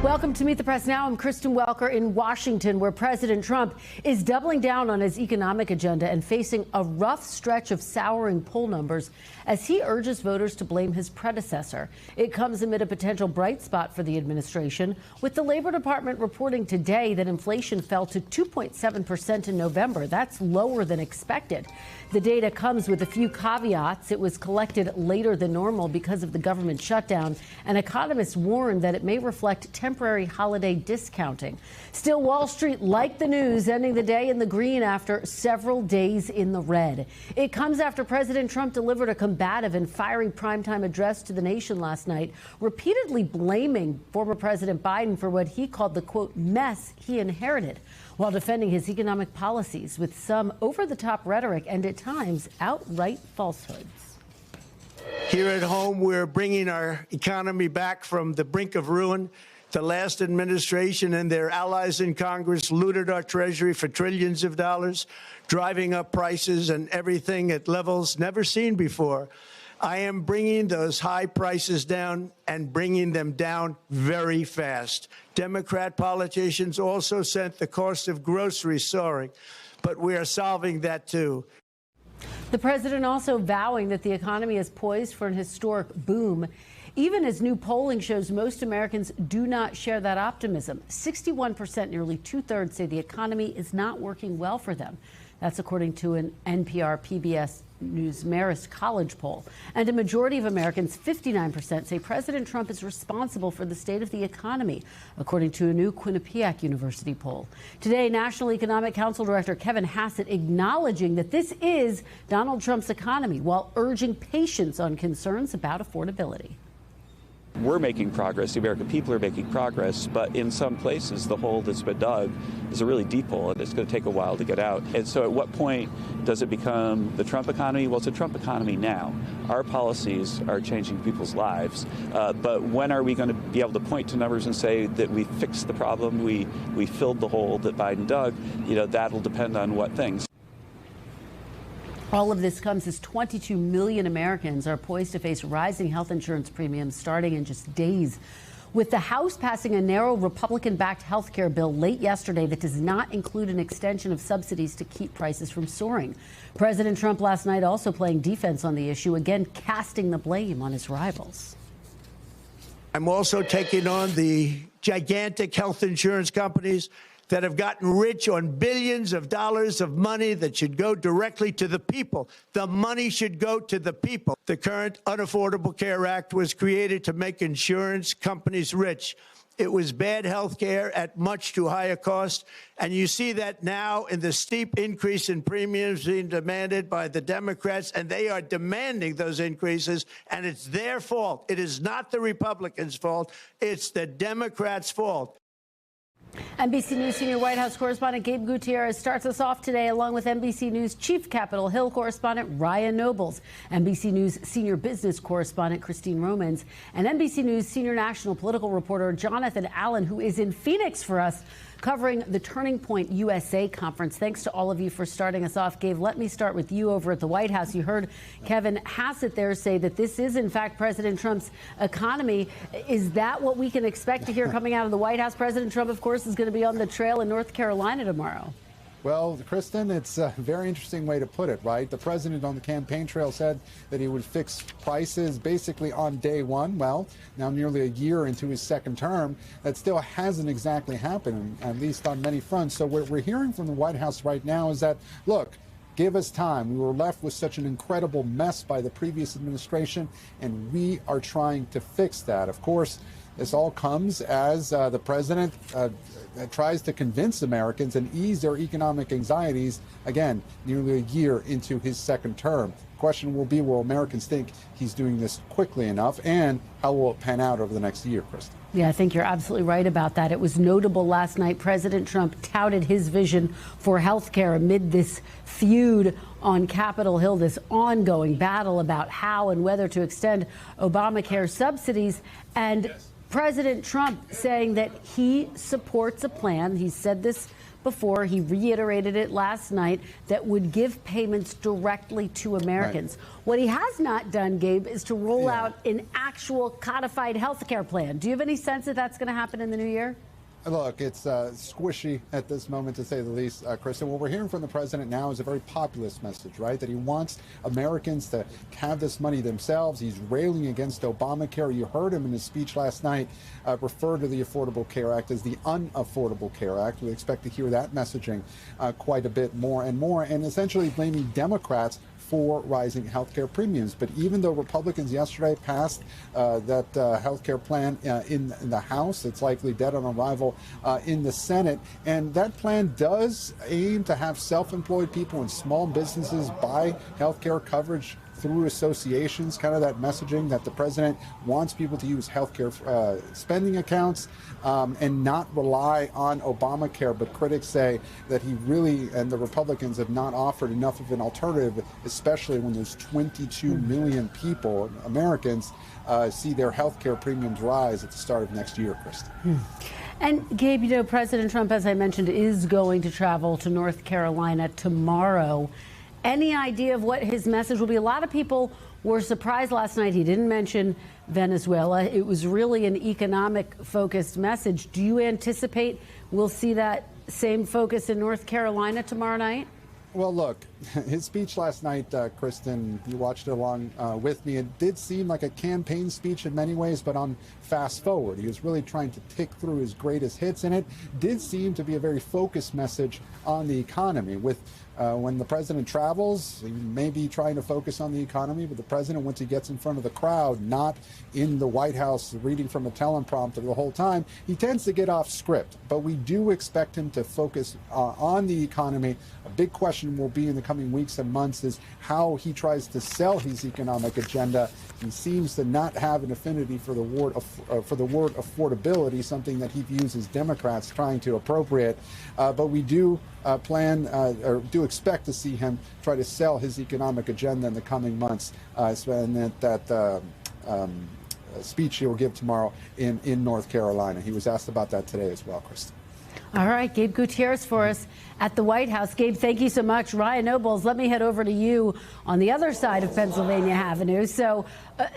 Welcome to Meet the Press Now. I'm Kristen Welker in Washington, where President Trump is doubling down on his economic agenda and facing a rough stretch of souring poll numbers as he urges voters to blame his predecessor. It comes amid a potential bright spot for the administration, with the Labor Department reporting today that inflation fell to 2.7% in November. That's lower than expected. The data comes with a few caveats. It was collected later than normal because of the government shutdown, and economists warn that it may reflect temporary holiday discounting. Still, Wall Street liked the news, ending the day in the green after several days in the red. It comes after President Trump delivered a combative and fiery primetime address to the nation last night, repeatedly blaming former President Biden for what he called the, quote, mess he inherited, while defending his economic policies with some over-the-top rhetoric and, at times, outright falsehoods. Here at home, we're bringing our economy back from the brink of ruin. The last administration and their allies in Congress looted our Treasury for trillions of dollars, driving up prices and everything at levels never seen before. I am bringing those high prices down and bringing them down very fast. Democrat politicians also sent the cost of groceries soaring, but we are solving that too. The president also vowing that the economy is poised for an historic boom, even as new polling shows most Americans do not share that optimism. 61%, nearly two-thirds, say the economy is not working well for them. That's according to an NPR PBS News Marist College poll. And a majority of Americans, 59%, say President Trump is responsible for the state of the economy, according to a new Quinnipiac University poll. Today, National Economic Council Director Kevin Hassett acknowledging that this is Donald Trump's economy, while urging patience on concerns about affordability. We're making progress, the American people are making progress, but in some places the hole that's been dug is a really deep hole and it's going to take a while to get out. And so at what point does it become the Trump economy? Well, it's a Trump economy now. Our policies are changing people's lives, but when are we going to be able to point to numbers and say that we fixed the problem, we filled the hole that Biden dug? You know, that'll depend on what things. All of this comes as 22 million Americans are poised to face rising health insurance premiums starting in just days. With the House passing a narrow Republican-backed health care bill late yesterday that does not include an extension of subsidies to keep prices from soaring. President Trump last night also playing defense on the issue, again casting the blame on his rivals. I'm also taking on the gigantic health insurance companies that have gotten rich on billions of dollars of money that should go directly to the people. The money should go to the people. The current Unaffordable Care Act was created to make insurance companies rich. It was bad health care at much too high a cost, and you see that now in the steep increase in premiums being demanded by the Democrats, and they are demanding those increases, and it's their fault. It is not the Republicans' fault. It's the Democrats' fault. NBC News senior White House correspondent Gabe Gutierrez starts us off today, along with NBC News chief Capitol Hill correspondent Ryan Nobles, NBC News senior business correspondent Christine Romans, and NBC News senior national political reporter Jonathan Allen, who is in Phoenix for us, covering the Turning Point USA conference. Thanks to all of you for starting us off. Gabe, let me start with you over at the White House. You heard Kevin Hassett there say that this is, in fact, President Trump's economy. Is that what we can expect to hear coming out of the White House? President Trump, of course, is going to be on the trail in North Carolina tomorrow. Well, Kristen, it's a very interesting way to put it, right? The president on the campaign trail said that he would fix prices basically on day one. Well, now nearly a year into his second term, that still hasn't exactly happened, at least on many fronts. So what we're hearing from the White House right now is that, look, give us time. We were left with such an incredible mess by the previous administration, and we are trying to fix that. Of course, this all comes as the president tries to convince Americans and ease their economic anxieties, again, nearly a year into his second term. The question will be, will Americans think he's doing this quickly enough, and how will it pan out over the next year, Kristen? Yeah, I think you're absolutely right about that. It was notable last night. President Trump touted his vision for health care amid this feud on Capitol Hill, this ongoing battle about how and whether to extend Obamacare subsidies. And President Trump saying that he supports a plan. He said this before. He reiterated it last night, that would give payments directly to Americans. Right. What he has not done, Gabe, is to roll out an actual codified health care plan. Do you have any sense that that's going to happen in the new year? Look, it's squishy at this moment, to say the least, Kristen. What we're hearing from the president now is a very populist message, right? That he wants Americans to have this money themselves. He's railing against Obamacare. You heard him in his speech last night refer to the Affordable Care Act as the Unaffordable Care Act. We expect to hear that messaging quite a bit more and more, and essentially blaming Democrats for rising health care premiums. But even though Republicans yesterday passed that health care plan in the House, it's likely dead on arrival in the Senate. And that plan does aim to have self-employed people and small businesses buy health care coverage through associations, kind of that messaging that the president wants people to use healthcare spending accounts and not rely on Obamacare. But critics say that he really, and the Republicans, have not offered enough of an alternative, especially when there's 22 million people, Americans, see their healthcare premiums rise at the start of next year, Kristen. And Gabe, you know, President Trump, as I mentioned, is going to travel to North Carolina tomorrow. Any idea of what his message will be? A lot of people were surprised last night he didn't mention Venezuela. It was really an economic-focused message. Do you anticipate we'll see that same focus in North Carolina tomorrow night? Well, look, his speech last night, Kristen, you watched it along with me. It did seem like a campaign speech in many ways, but on fast forward. He was really trying to tick through his greatest hits, and it did seem to be a very focused message on the economy. With when the president travels, he may be trying to focus on the economy, but the president, once he gets in front of the crowd, not in the White House reading from a teleprompter the whole time, he tends to get off script. But we do expect him to focus on the economy. A big question will be in the coming weeks and months is how he tries to sell his economic agenda. He seems to not have an affinity for the word affordability, something that he views as Democrats trying to appropriate. But we do plan or do expect to see him try to sell his economic agenda in the coming months. And that speech he will give tomorrow in North Carolina. He was asked about that today as well, Kristen. All right, Gabe Gutierrez for us at the White House. Gabe, thank you so much. Ryan Nobles, let me head over to you on the other side of Pennsylvania Avenue. So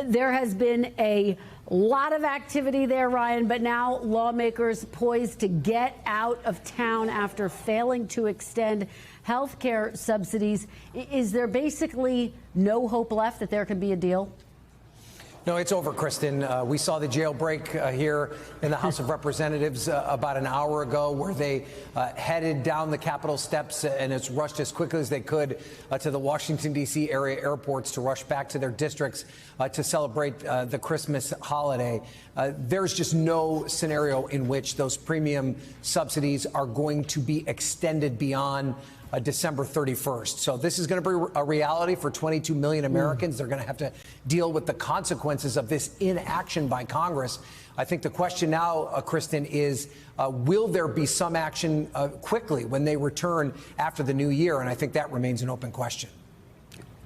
there has been a lot of activity there, Ryan, but now lawmakers poised to get out of town after failing to extend health care subsidies. Is there basically no hope left that there can be a deal? No, it's over, Kristen. We saw the jailbreak here in the House of Representatives about an hour ago, where they headed down the Capitol steps and it's rushed as quickly as they could to the Washington, D.C. area airports to rush back to their districts to celebrate the Christmas holiday. There's just no scenario in which those premium subsidies are going to be extended beyond December 31st. So this is going to be a reality for 22 million Americans. They're going to have to deal with the consequences of this inaction by Congress. I think the question now, Kristen, is will there be some action quickly when they return after the new year? And I think that remains an open question.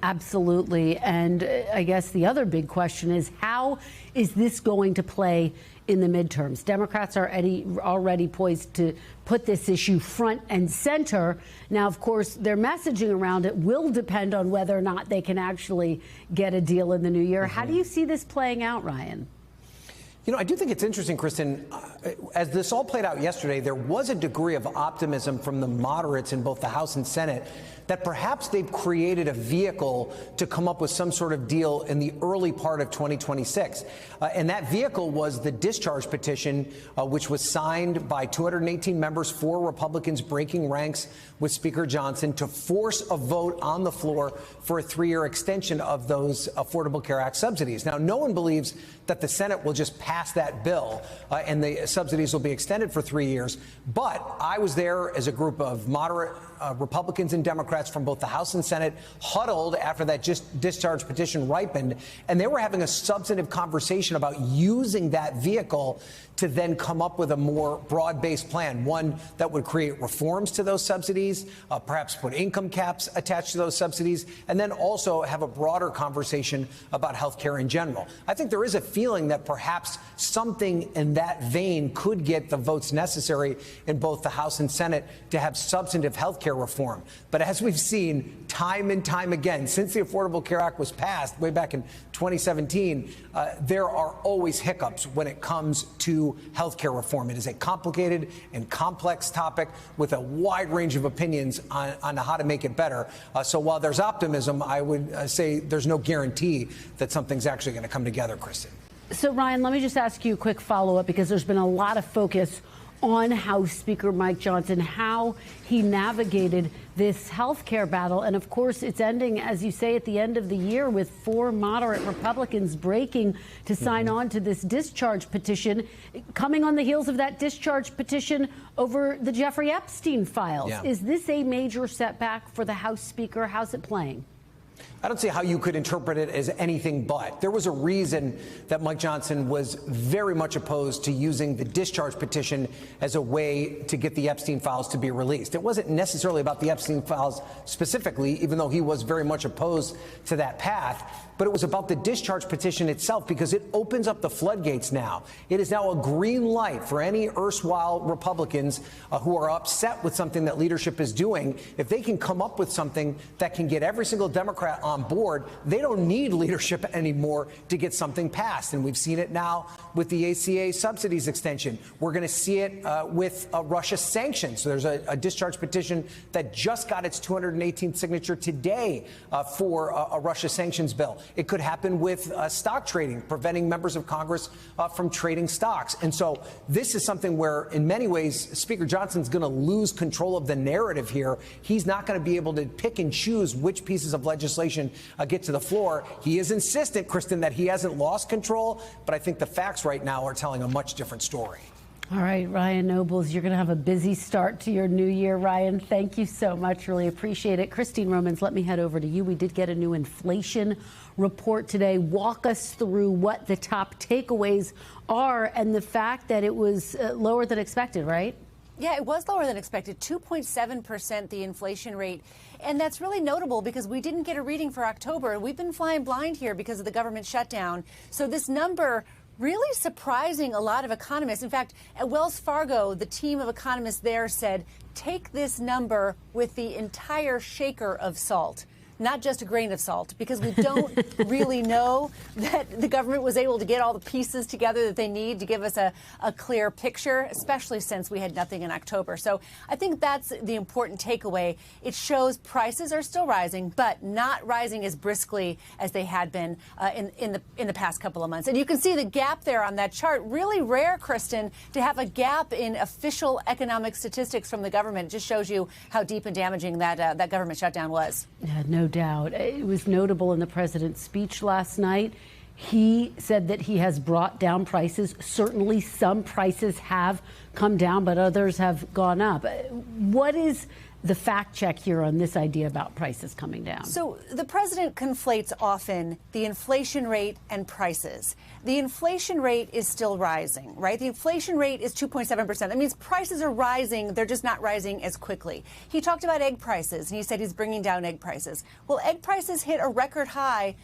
Absolutely. And I guess the other big question is, how is this going to play in the midterms? Democrats are already poised to put this issue front and center. Now, of course, their messaging around it will depend on whether or not they can actually get a deal in the new year. How do you see this playing out, Ryan? You know, I do think it's interesting, Kristen. As this all played out yesterday, there was a degree of optimism from the moderates in both the House and Senate that perhaps they've created a vehicle to come up with some sort of deal in the early part of 2026. And that vehicle was the discharge petition, which was signed by 218 members, 4 Republicans breaking ranks with Speaker Johnson to force a vote on the floor for a 3-year extension of those Affordable Care Act subsidies. Now, no one believes that the Senate will just pass that bill and the subsidies will be extended for 3 years. But I was there as a group of moderate Republicans and Democrats from both the House and Senate huddled after that discharge petition ripened, and they were having a substantive conversation about using that vehicle to then come up with a more broad-based plan, one that would create reforms to those subsidies, perhaps put income caps attached to those subsidies, and then also have a broader conversation about health care in general. I think there is a feeling that perhaps something in that vein could get the votes necessary in both the House and Senate to have substantive health care reform. But as we've seen time and time again, since the Affordable Care Act was passed way back in 2017, there are always hiccups when it comes to health care reform. It is a complicated and complex topic with a wide range of opinions on how to make it better. So while there's optimism, I would say there's no guarantee that something's actually going to come together, Kristen. So, Ryan, let me just ask you a quick follow-up, because there's been a lot of focus on House Speaker Mike Johnson, how he navigated this health care battle. And of course, it's ending, as you say, at the end of the year with 4 moderate Republicans breaking to sign on to this discharge petition, coming on the heels of that discharge petition over the Jeffrey Epstein files. Yeah. Is this a major setback for the House Speaker? How's it playing? I don't see how you could interpret it as anything but. There was a reason that Mike Johnson was very much opposed to using the discharge petition as a way to get the Epstein files to be released. It wasn't necessarily about the Epstein files specifically, even though he was very much opposed to that path, but it was about the discharge petition itself, because it opens up the floodgates now. It is now a green light for any erstwhile Republicans who are upset with something that leadership is doing. If they can come up with something that can get every single Democrat on board, they don't need leadership anymore to get something passed. And we've seen it now with the ACA subsidies extension. We're going to see it with Russia sanctions. So there's a discharge petition that just got its 218th signature today for a Russia sanctions bill. It could happen with stock trading, preventing members of Congress from trading stocks. And so this is something where, in many ways, Speaker Johnson's going to lose control of the narrative here. He's not going to be able to pick and choose which pieces of legislation get to the floor. He is insistent, Kristen, that he hasn't lost control, but I think the facts right now are telling a much different story. All right, Ryan Nobles, you're going to have a busy start to your new year. Ryan, thank you so much. Really appreciate it. Christine Romans, let me head over to you. We did get a new inflation report today. Walk us through what the top takeaways are and the fact that it was lower than expected, right? Yeah, it was lower than expected, 2.7% the inflation rate. And that's really notable because we didn't get a reading for October. We've been flying blind here because of the government shutdown. So this number really surprising a lot of economists. In fact, at Wells Fargo, the team of economists there said, take this number with the entire shaker of salt. Not just a grain of salt, because we don't really know that the government was able to get all the pieces together that they need to give us a clear picture, especially since we had nothing in October. So I think that's the important takeaway. It shows prices are still rising, but not rising as briskly as they had been in the past couple of months. And you can see the gap there on that chart. Really rare, Kristen, to have a gap in official economic statistics from the government. It just shows you how deep and damaging that government shutdown was. Yeah, no doubt. It was notable in the president's speech last night. He said that he has brought down prices. Certainly some prices have come down, but others have gone up. What is the fact check here on this idea about prices coming down? So the president conflates often the inflation rate and prices. The inflation rate is still rising, right? The inflation rate is 2.7%. That means prices are rising. They're just not rising as quickly. He talked about egg prices, and he said he's bringing down egg prices. Well, egg prices hit a record high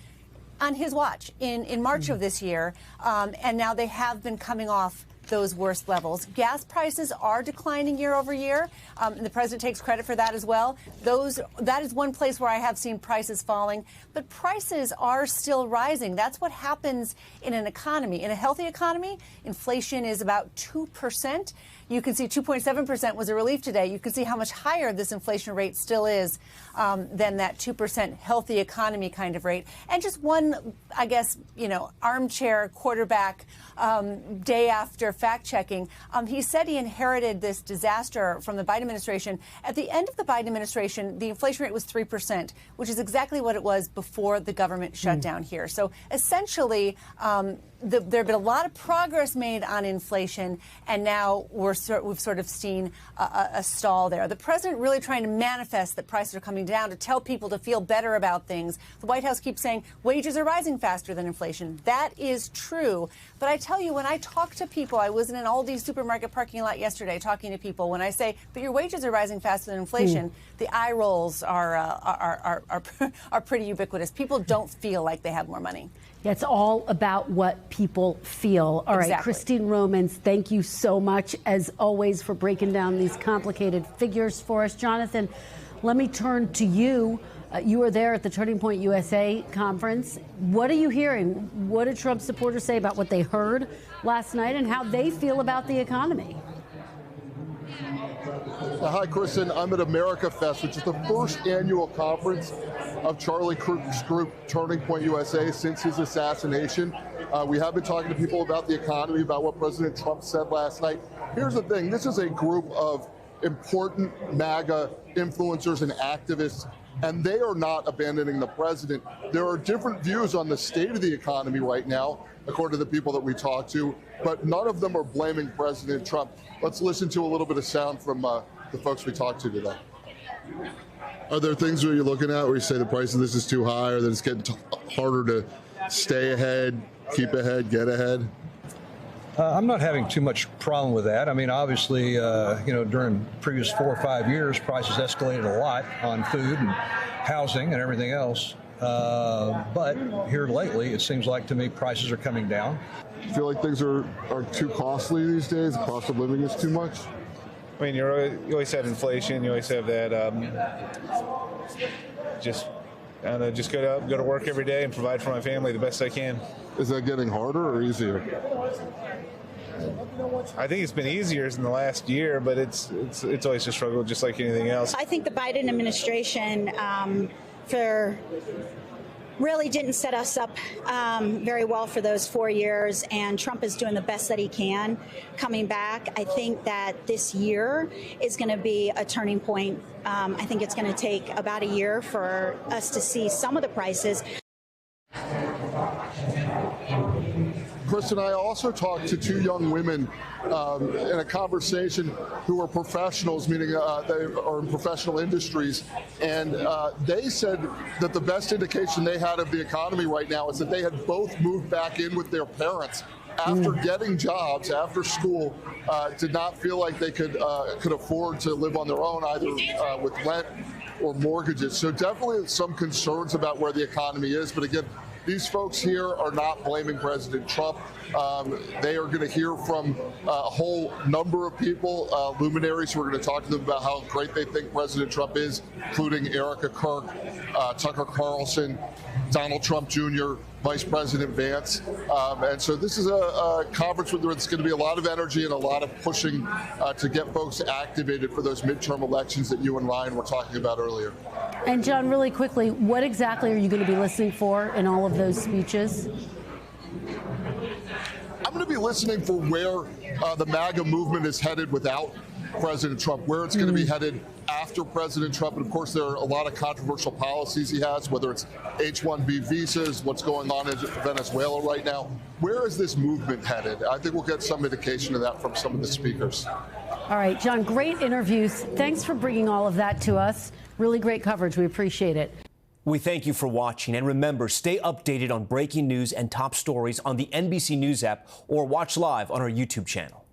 on his watch in March of this year, and now they have been coming off those worst levels. Gas prices are declining year over year. And the president takes credit for that as well. That is one place where I have seen prices falling, but prices are still rising. That's what happens in an economy. In a healthy economy, inflation is about 2%. You can see 2.7% was a relief today. You can see how much higher this inflation rate still is than that 2% healthy economy kind of rate. And just one, I guess, armchair quarterback day after fact checking, he said he inherited this disaster from the Biden administration. At the end of the Biden administration, the inflation rate was 3%, which is exactly what it was before the government shut down here. So essentially, there have been a lot of progress made on inflation, and now we've sort of seen a stall there. The president really trying to manifest that prices are coming down to tell people to feel better about things. The White House keeps saying wages are rising faster than inflation. That is true. But I tell you, when I talk to people, I I was in an Aldi supermarket parking lot yesterday talking to people. When I say, but your wages are rising faster than inflation, the eye rolls are pretty ubiquitous. People don't feel like they have more money. Yeah, it's all about what people feel. All right, Exactly. Christine Romans, thank you so much, as always, for breaking down these complicated figures for us. Jonathan, let me turn to you. You were there at the Turning Point USA conference. What are you hearing? What did Trump supporters say about what they heard last night and how they feel about the economy? Hi, Kristen. I'm at America Fest, which is the first annual conference of Charlie Kirk's group, Turning Point USA, since his assassination. We have been talking to people about the economy, about what President Trump said last night. Here's the thing. This is a group of important MAGA influencers and activists, and they are not abandoning the president. There are different views on the state of the economy right now, according to the people that we talk to, but none of them are blaming President Trump. Let's listen to a little bit of sound from the folks we talked to today. Are there things where you're looking at where you say the price of this is too high, or that it's getting harder to stay ahead, keep ahead, get ahead? I'm not having too much problem with that. I mean, obviously, during previous 4 or 5 years, prices escalated a lot on food and housing and everything else. But here lately, it seems like to me prices are coming down. You feel like things are too costly these days? The cost of living is too much? I mean, you always have inflation. You always have that. Just go to work every day and provide for my family the best I can. Is that getting harder or easier? I think it's been easier in the last year, but it's always a struggle, just like anything else. I think the Biden administration really didn't set us up very well for those 4 years, and Trump is doing the best that he can coming back. I think that this year is going to be a turning point. I think it's going to take about a year for us to see some of the prices. Kristen, I also talked to 2 young women in a conversation who are professionals, meaning they are in professional industries, and they said that the best indication they had of the economy right now is that they had both moved back in with their parents after getting jobs, after school, did not feel like they could afford to live on their own, either with rent or mortgages. So definitely some concerns about where the economy is, but again, these folks here are not blaming President Trump. They are going to hear from a whole number of people, luminaries, who are going to talk to them about how great they think President Trump is, including Erica Kirk, Tucker Carlson, Donald Trump Jr., Vice President Vance. And so this is a conference where there's going to be a lot of energy and a lot of pushing to get folks activated for those midterm elections that you and Ryan were talking about earlier. And John, really quickly, what exactly are you going to be listening for in all of those speeches? I'm going to be listening for where the MAGA movement is headed without President Trump, where it's going to be headed after President Trump. And of course, there are a lot of controversial policies he has, whether it's H-1B visas, what's going on in Venezuela right now. Where is this movement headed? I think we'll get some indication of that from some of the speakers. All right, John, great interviews. Thanks for bringing all of that to us. Really great coverage. We appreciate it. We thank you for watching, and remember, stay updated on breaking news and top stories on the NBC News app or watch live on our YouTube channel.